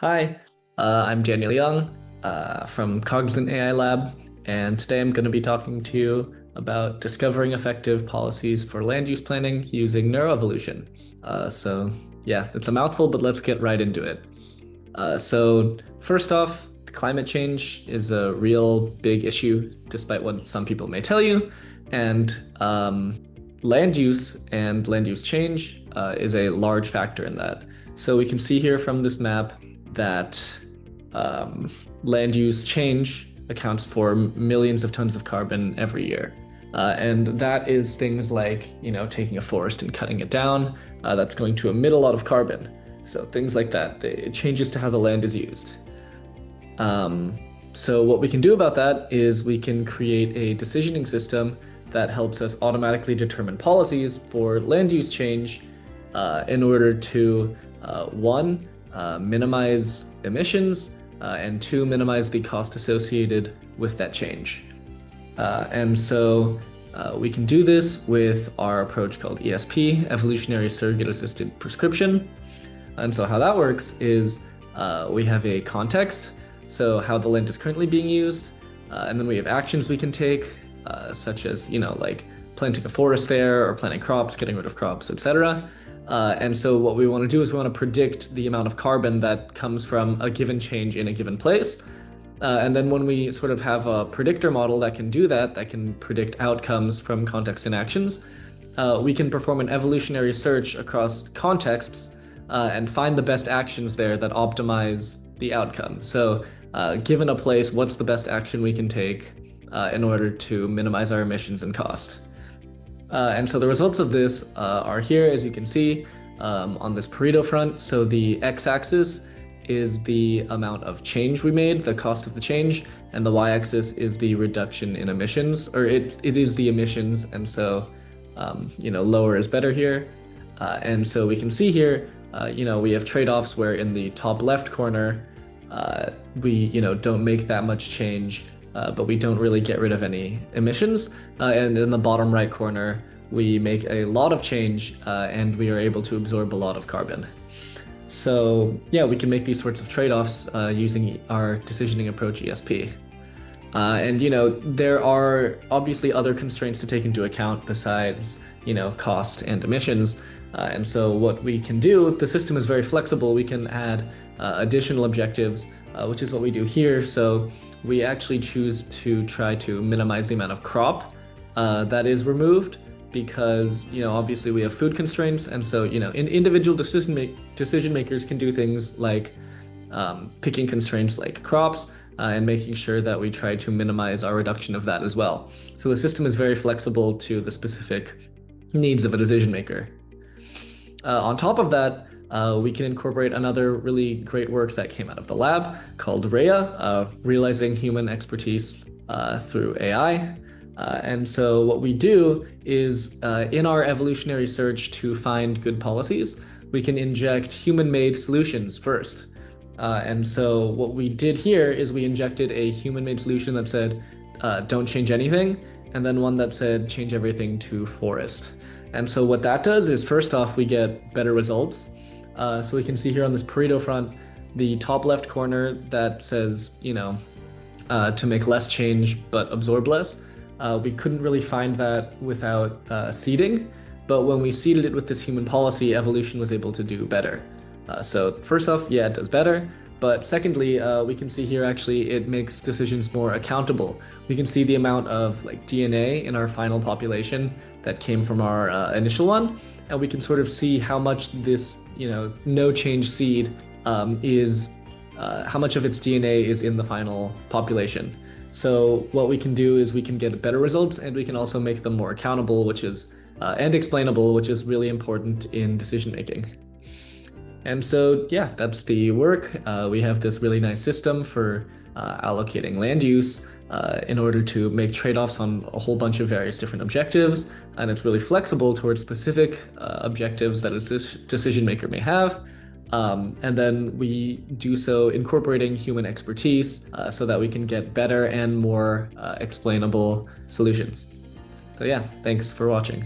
Hi, I'm Daniel Young from Cognizant AI Lab, and today I'm going to be talking to you about discovering effective policies for land use planning using neuroevolution. Yeah, it's a mouthful, but let's get right into it. So first off, climate change is a real big issue, despite what some people may tell you, and land use and land use change is a large factor in that. So we can see here from this map that um, land use change accounts for millions of tons of carbon every year. And that is things like, taking a forest and cutting it down. That's going to emit a lot of carbon. So things like that. It changes to how the land is used. So what we can do about that is we can create a decisioning system that helps us automatically determine policies for land use change in order to, one, minimize emissions, and two, minimize the cost associated with that change. We can do this with our approach called ESP, Evolutionary Surrogate-assisted prescription. And so how that works is we have a context, so how the land is currently being used, and then we have actions we can take, such as, like planting a forest there or planting crops, getting rid of crops, etc. And so what we want to do is we want to predict the amount of carbon that comes from a given change in a given place. And then when we sort of have a predictor model that can do that, that can predict outcomes from context and actions, we can perform an evolutionary search across contexts and find the best actions there that optimize the outcome. So given a place, what's the best action we can take in order to minimize our emissions and cost? And so the results of this are here, as you can see, on this Pareto front. So the x-axis is the amount of change we made, the cost of the change, and the y-axis is the reduction in emissions, or it is the emissions, and so lower is better here. And so we can see here, we have trade-offs where in the top left corner, we don't make that much change, but we don't really get rid of any emissions. And in the bottom right corner, we make a lot of change and we are able to absorb a lot of carbon. So yeah, we can make these sorts of trade-offs using our decisioning approach ESP. There are obviously other constraints to take into account besides, cost and emissions. And so what we can do, the system is very flexible. We can add additional objectives, which is what we do here. So we actually choose to try to minimize the amount of crop that is removed because, obviously we have food constraints. And so, individual decision makers can do things like picking constraints like crops and making sure that we try to minimize our reduction of that as well. So the system is very flexible to the specific needs of a decision maker. On top of that, we can incorporate another really great work that came out of the lab called RHEA, Realizing Human Expertise through AI. And so what we do is in our evolutionary search to find good policies, we can inject human-made solutions first. And so what we did here is we injected a human-made solution that said, don't change anything, and then one that said, change everything to forest. And so what that does is, first off, we get better results. So we can see here on this Pareto front, the top left corner that says, to make less change but absorb less. We couldn't really find that without seeding, but when we seeded it with this human policy, evolution was able to do better. So first off, yeah, it does better. But secondly, we can see here actually it makes decisions more accountable. We can see the amount of DNA in our final population that came from our initial one, and we can sort of see how much this no change seed is, how much of its DNA is in the final population. So what we can do is we can get better results, and we can also make them more accountable, which is and explainable, which is really important in decision making. And so, yeah, that's the work. We have this really nice system for allocating land use in order to make trade-offs on a whole bunch of various different objectives. And it's really flexible towards specific objectives that a decision maker may have. And then we do so incorporating human expertise so that we can get better and more explainable solutions. So yeah, thanks for watching.